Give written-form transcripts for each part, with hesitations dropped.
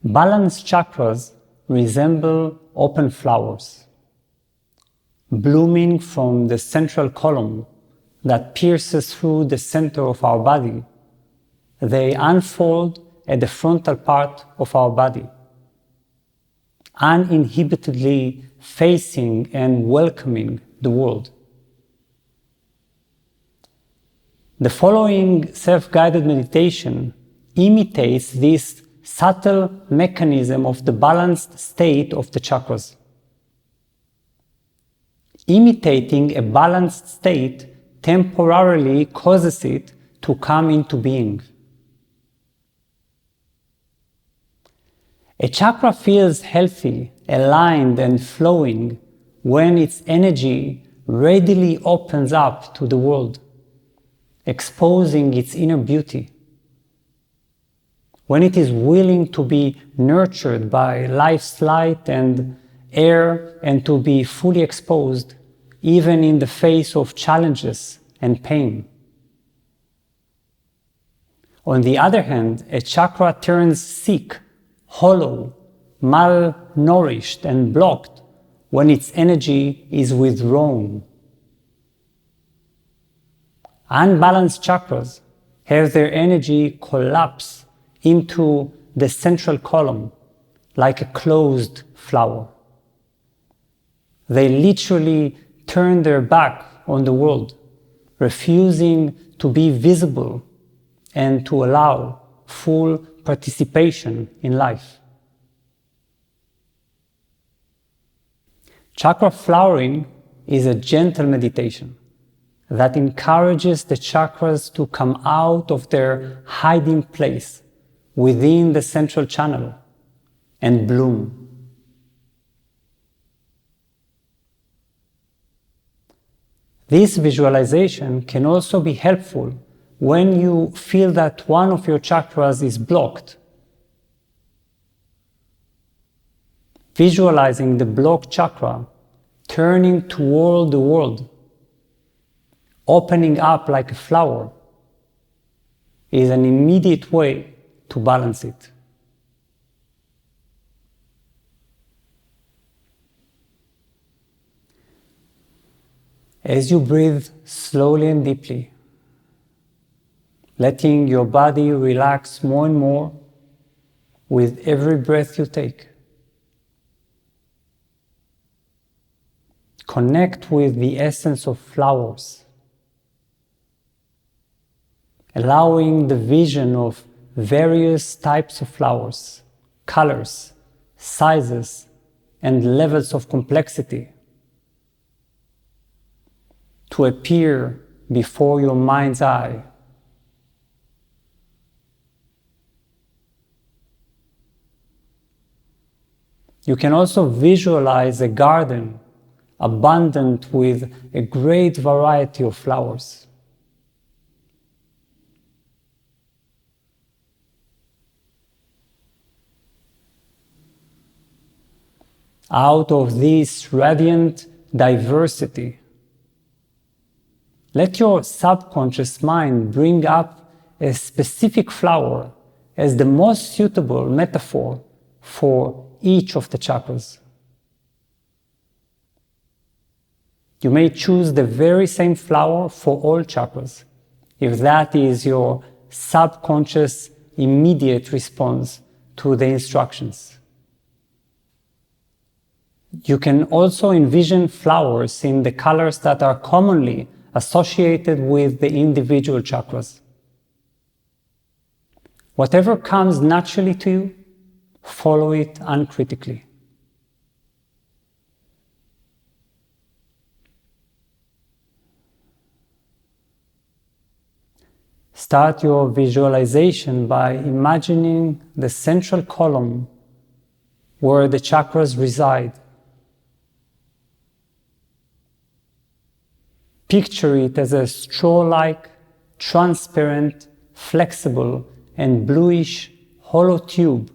Balanced chakras resemble open flowers, blooming from the central column that pierces through the center of our body. They unfold at the frontal part of our body, uninhibitedly facing and welcoming the world. The following self-guided meditation imitates this subtle mechanism of the balanced state of the chakras. Imitating a balanced state temporarily causes it to come into being. A chakra feels healthy, aligned, and flowing when its energy readily opens up to the world, exposing its inner beauty. When it is willing to be nurtured by life's light and air and to be fully exposed, even in the face of challenges and pain. On the other hand, a chakra turns sick, hollow, malnourished, and blocked when its energy is withdrawn. Unbalanced chakras have their energy collapse into the central column like a closed flower. They literally turn their back on the world, refusing to be visible and to allow full participation in life. Chakra flowering is a gentle meditation that encourages the chakras to come out of their hiding place within the central channel and bloom. This visualization can also be helpful when you feel that one of your chakras is blocked. Visualizing the blocked chakra turning toward the world, opening up like a flower, is an immediate way to balance it. As you breathe slowly and deeply, letting your body relax more and more with every breath you take, connect with the essence of flowers, allowing the vision of various types of flowers, colors, sizes, and levels of complexity to appear before your mind's eye. You can also visualize a garden abundant with a great variety of flowers. Out of this radiant diversity, let your subconscious mind bring up a specific flower as the most suitable metaphor for each of the chakras. You may choose the very same flower for all chakras, if that is your subconscious immediate response to the instructions. You can also envision flowers in the colors that are commonly associated with the individual chakras. Whatever comes naturally to you, follow it uncritically. Start your visualization by imagining the central column where the chakras reside. Picture it as a straw-like, transparent, flexible, and bluish hollow tube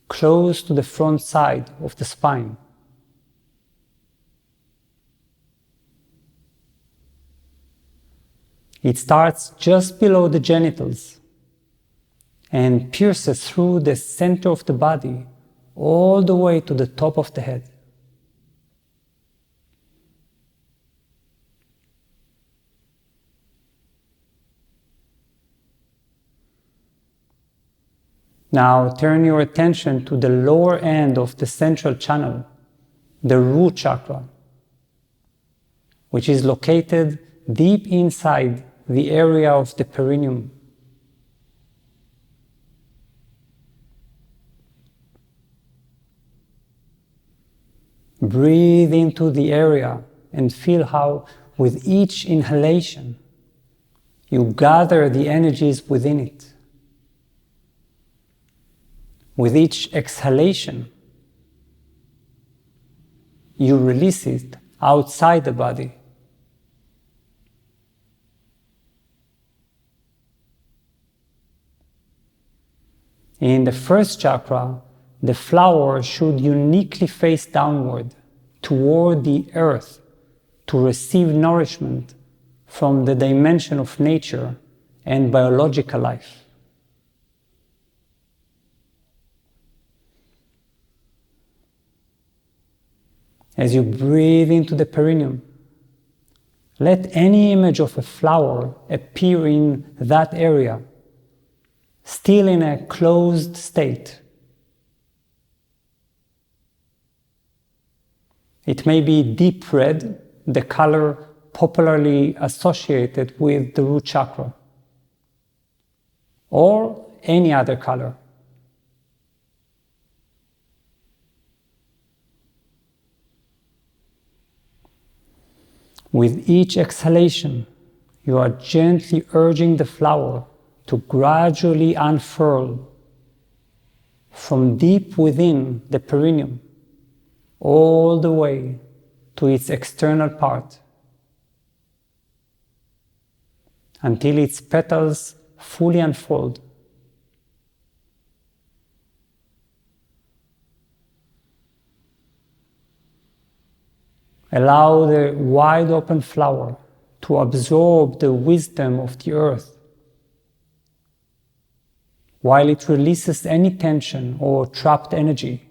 close to the front side of the spine. It starts just below the genitals and pierces through the center of the body all the way to the top of the head. Now turn your attention to the lower end of the central channel, the root chakra, which is located deep inside the area of the perineum. Breathe into the area and feel how, with each inhalation, you gather the energies within it. With each exhalation, you release it outside the body. In the first chakra, the flower should uniquely face downward toward the earth to receive nourishment from the dimension of nature and biological life. As you breathe into the perineum, let any image of a flower appear in that area, still in a closed state. It may be deep red, the color popularly associated with the root chakra, or any other color. With each exhalation, you are gently urging the flower to gradually unfurl from deep within the perineum all the way to its external part, until its petals fully unfold. Allow the wide open flower to absorb the wisdom of the earth, while it releases any tension or trapped energy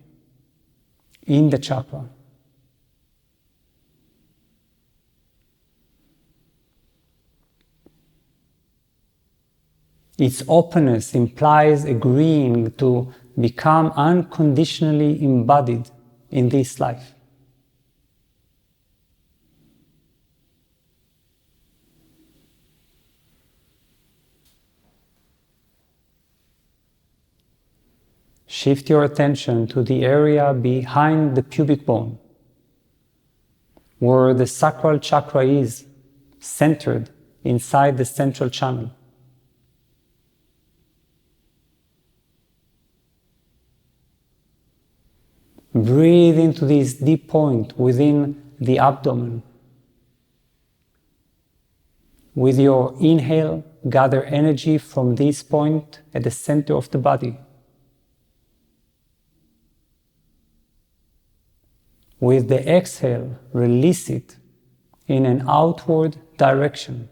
in the chakra. Its openness implies agreeing to become unconditionally embodied in this life. Shift your attention to the area behind the pubic bone, where the sacral chakra is, centered inside the central channel. Breathe into this deep point within the abdomen. With your inhale, gather energy from this point at the center of the body. With the exhale, release it in an outward direction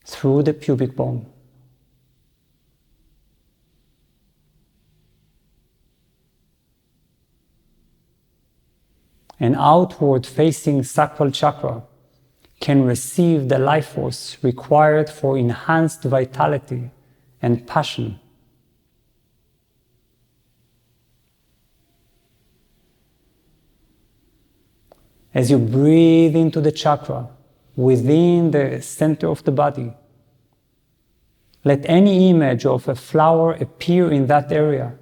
through the pubic bone. An outward-facing sacral chakra can receive the life force required for enhanced vitality and passion. As you breathe into the chakra within the center of the body, let any image of a flower appear in that area,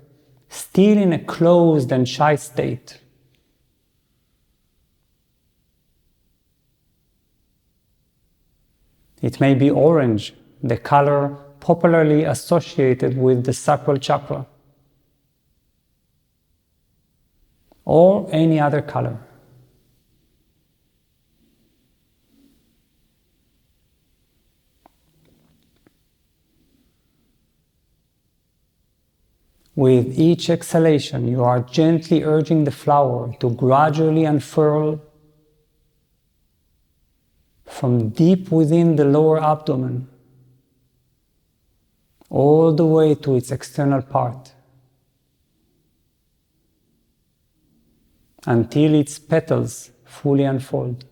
still in a closed and shy state. It may be orange, the color popularly associated with the sacral chakra, or any other color. With each exhalation, you are gently urging the flower to gradually unfurl from deep within the lower abdomen all the way to its external part, until its petals fully unfold.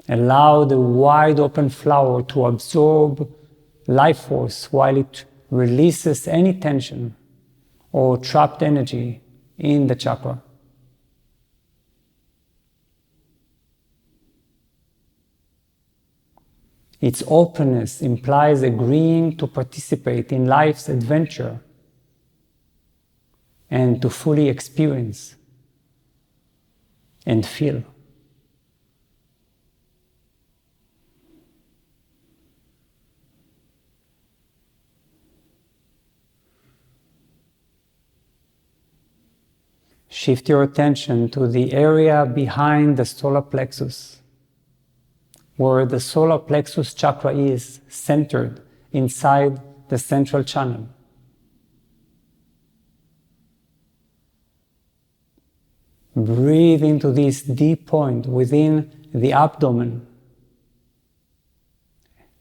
Allow the wide open flower to absorb life force while it releases any tension or trapped energy in the chakra. Its openness implies agreeing to participate in life's adventure and to fully experience and feel. Shift your attention to the area behind the solar plexus, where the solar plexus chakra is centered inside the central channel. Breathe into this deep point within the abdomen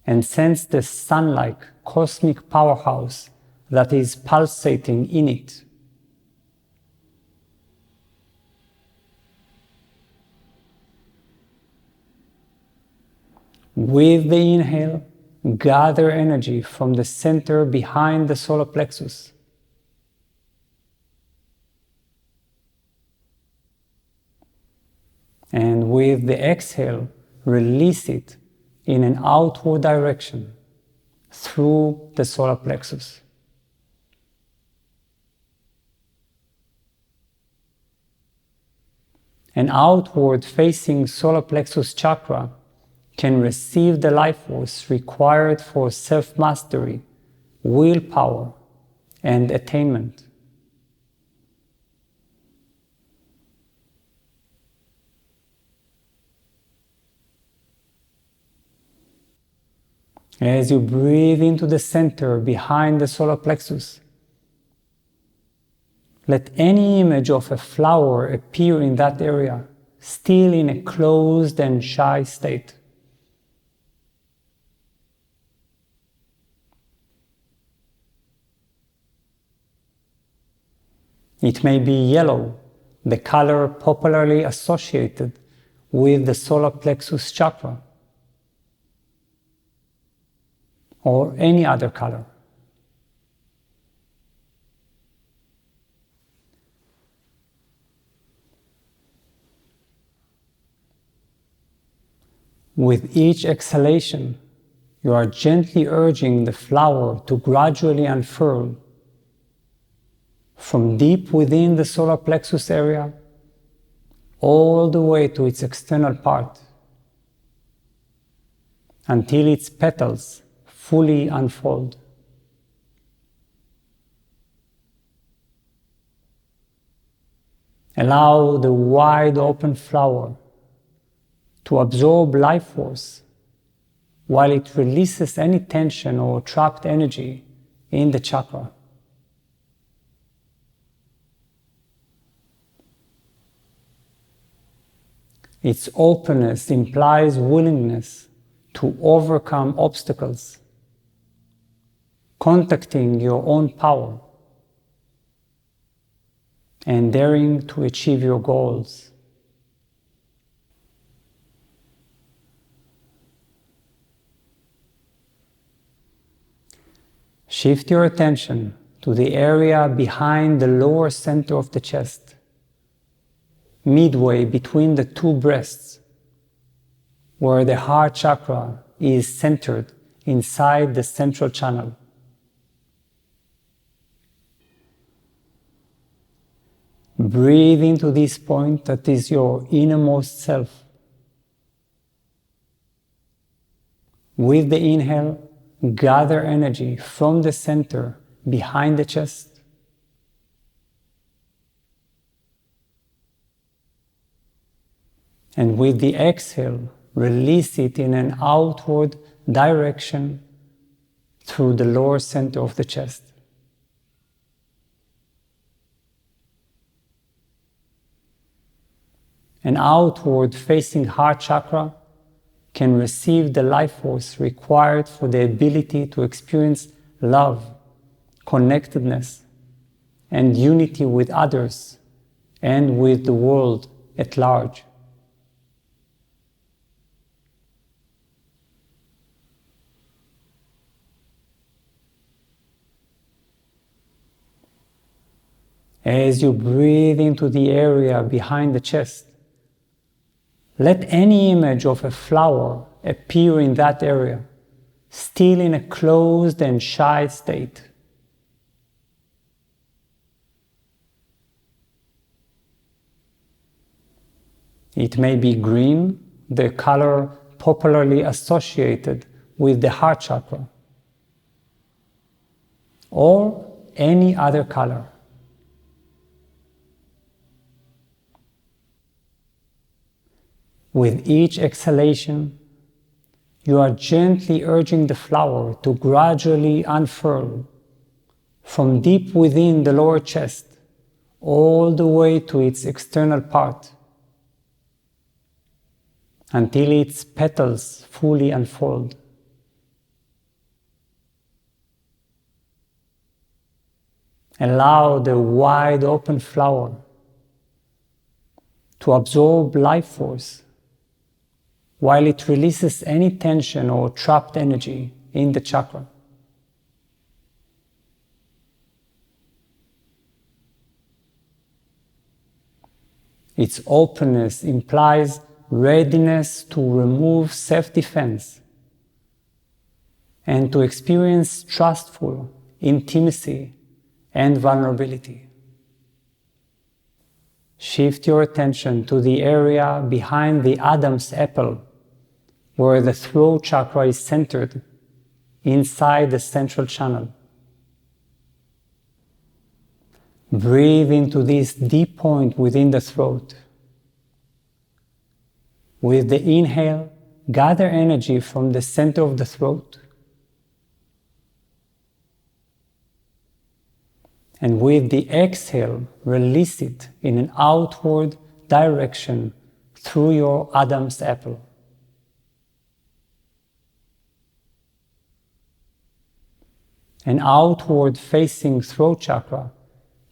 and sense the sun-like cosmic powerhouse that is pulsating in it. With the inhale, gather energy from the center behind the solar plexus. And with the exhale, release it in an outward direction through the solar plexus. An outward facing solar plexus chakra can receive the life force required for self-mastery, willpower, and attainment. As you breathe into the center behind the solar plexus, let any image of a flower appear in that area, still in a closed and shy state. It may be yellow, the color popularly associated with the solar plexus chakra, or any other color. With each exhalation, you are gently urging the flower to gradually unfurl from deep within the solar plexus area all the way to its external part, until its petals fully unfold. Allow the wide open flower to absorb life force while it releases any tension or trapped energy in the chakra. Its openness implies willingness to overcome obstacles, contacting your own power, and daring to achieve your goals. Shift your attention to the area behind the lower center of the chest, midway between the two breasts, where the heart chakra is centered inside the central channel. Breathe into this point that is your innermost self. With the inhale, gather energy from the center behind the chest. And with the exhale, release it in an outward direction through the lower center of the chest. An outward facing heart chakra can receive the life force required for the ability to experience love, connectedness, and unity with others and with the world at large. As you breathe into the area behind the chest, let any image of a flower appear in that area, still in a closed and shy state. It may be green, the color popularly associated with the heart chakra, or any other color. With each exhalation, you are gently urging the flower to gradually unfurl from deep within the lower chest all the way to its external part until its petals fully unfold. Allow the wide open flower to absorb life force while it releases any tension or trapped energy in the chakra. Its openness implies readiness to remove self-defense and to experience trustful intimacy and vulnerability. Shift your attention to the area behind the Adam's apple, where the throat chakra is centered inside the central channel. Breathe into this deep point within the throat. With the inhale, gather energy from the center of the throat. And with the exhale, release it in an outward direction through your Adam's apple. An outward facing throat chakra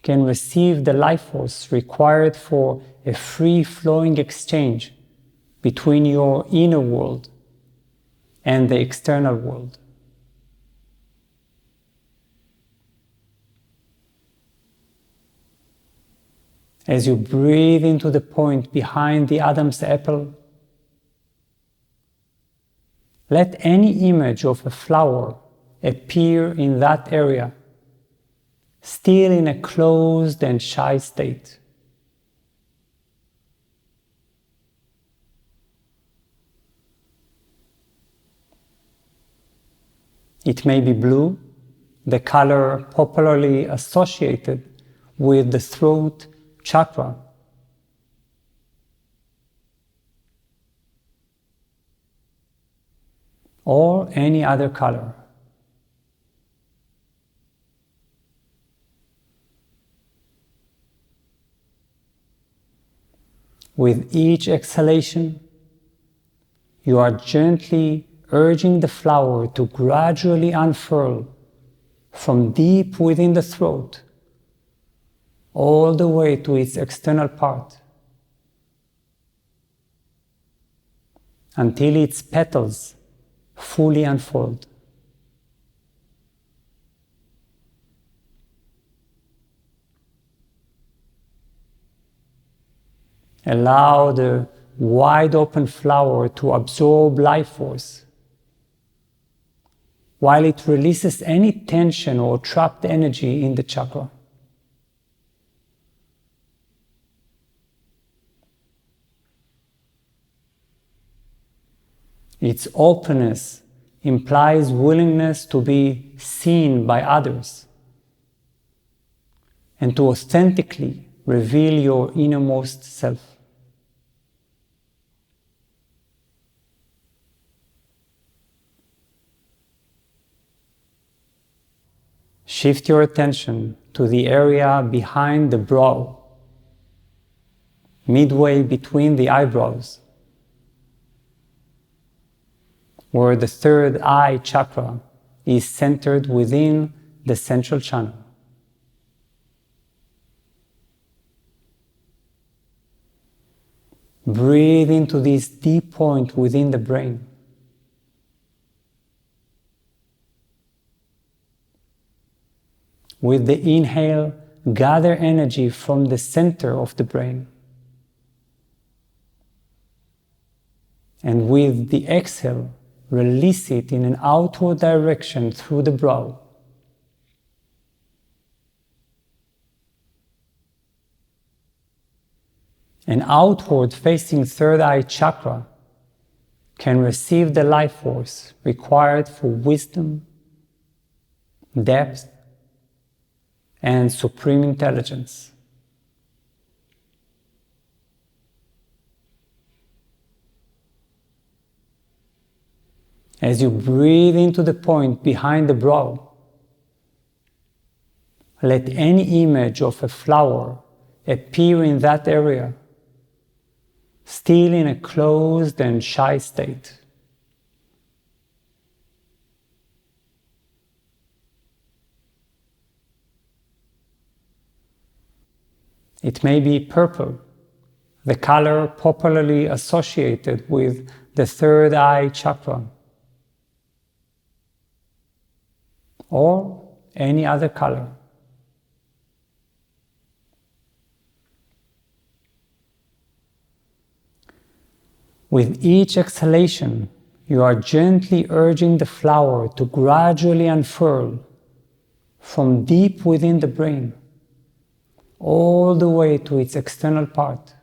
can receive the life force required for a free-flowing exchange between your inner world and the external world. As you breathe into the point behind the Adam's apple, let any image of a flower appear in that area, still in a closed and shy state. It may be blue, the color popularly associated with the throat chakra, or any other color. With each exhalation, you are gently urging the flower to gradually unfurl from deep within the throat all the way to its external part until its petals fully unfold. Allow the wide open flower to absorb life force while it releases any tension or trapped energy in the chakra. Its openness implies willingness to be seen by others and to authentically reveal your innermost self. Shift your attention to the area behind the brow, midway between the eyebrows, where the third eye chakra is centered within the central channel. Breathe into this deep point within the brain. With the inhale, gather energy from the center of the brain. And with the exhale, release it in an outward direction through the brow. An outward facing third eye chakra can receive the life force required for wisdom, depth, and supreme intelligence. As you breathe into the point behind the brow, let any image of a flower appear in that area, still in a closed and shy state. It may be purple, the color popularly associated with the third eye chakra, or any other color. With each exhalation, you are gently urging the flower to gradually unfurl from deep within the brain, all the way to its external part,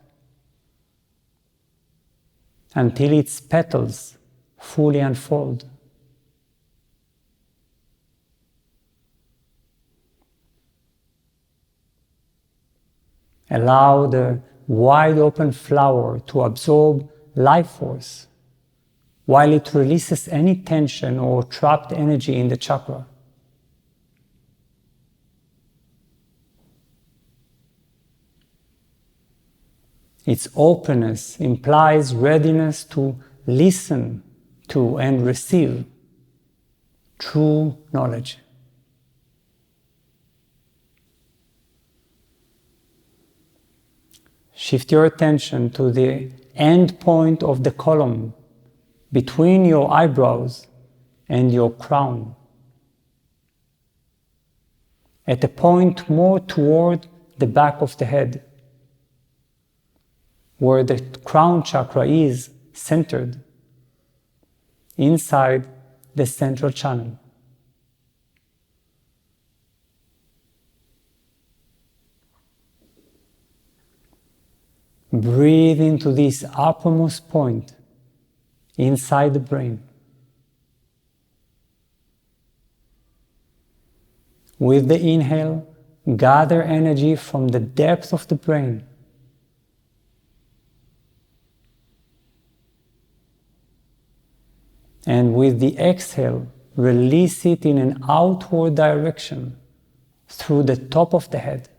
until its petals fully unfold. Allow the wide open flower to absorb life force while it releases any tension or trapped energy in the chakra. Its openness implies readiness to listen to and receive true knowledge. Shift your attention to the end point of the column between your eyebrows and your crown, at a point more toward the back of the head, where the crown chakra is centered, inside the central channel. Breathe into this uppermost point inside the brain. With the inhale, gather energy from the depth of the brain. And with the exhale, release it in an outward direction through the top of the head.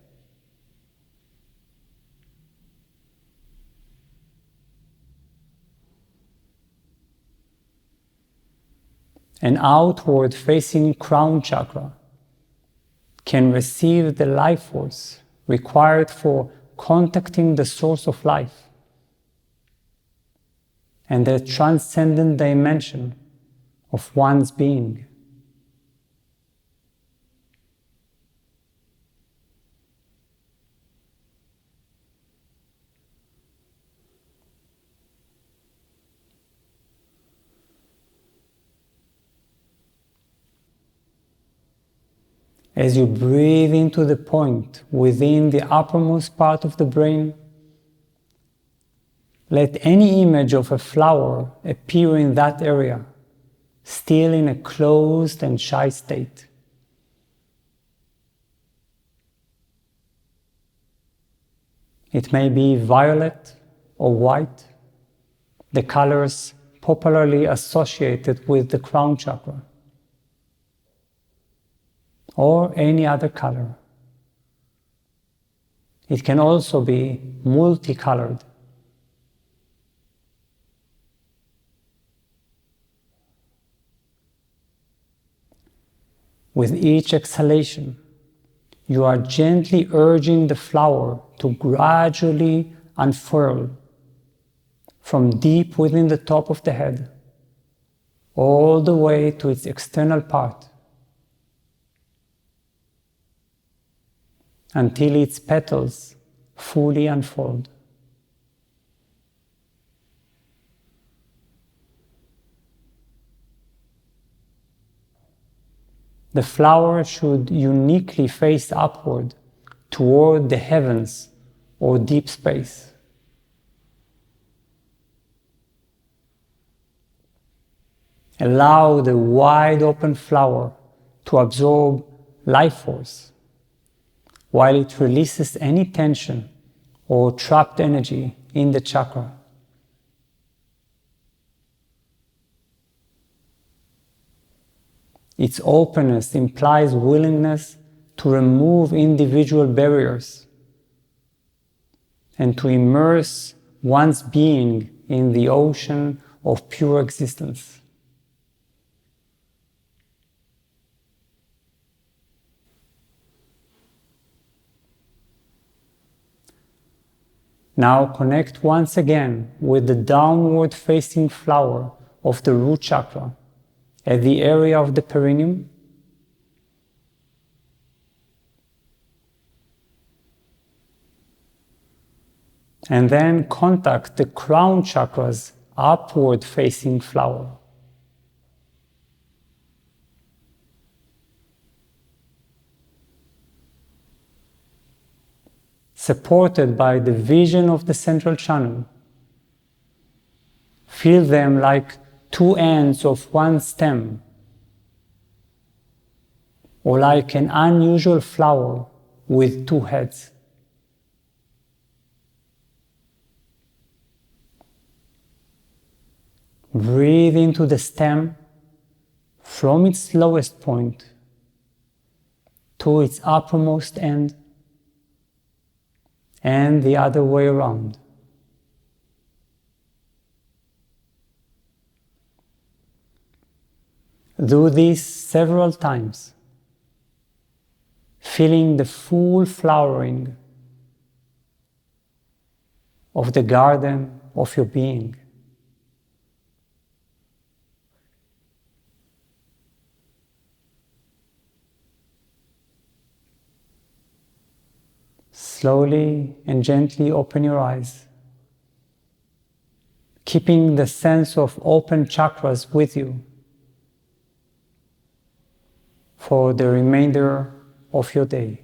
An outward facing crown chakra can receive the life force required for contacting the source of life and the transcendent dimension of one's being. As you breathe into the point within the uppermost part of the brain, let any image of a flower appear in that area, still in a closed and shy state. It may be violet or white, the colors popularly associated with the crown chakra, or any other color. It can also be multicolored. With each exhalation, you are gently urging the flower to gradually unfurl from deep within the top of the head, all the way to its external part, until its petals fully unfold. The flower should uniquely face upward toward the heavens or deep space. Allow the wide open flower to absorb life force while it releases any tension or trapped energy in the chakra. Its openness implies willingness to remove individual barriers and to immerse one's being in the ocean of pure existence. Now connect once again with the downward facing flower of the root chakra at the area of the perineum. And then contact the crown chakra's upward facing flower. Supported by the vision of the central channel, feel them like two ends of one stem, or like an unusual flower with two heads. Breathe into the stem from its lowest point to its uppermost end, and the other way around. Do this several times, feeling the full flowering of the garden of your being. Slowly and gently open your eyes, keeping the sense of open chakras with you for the remainder of your day.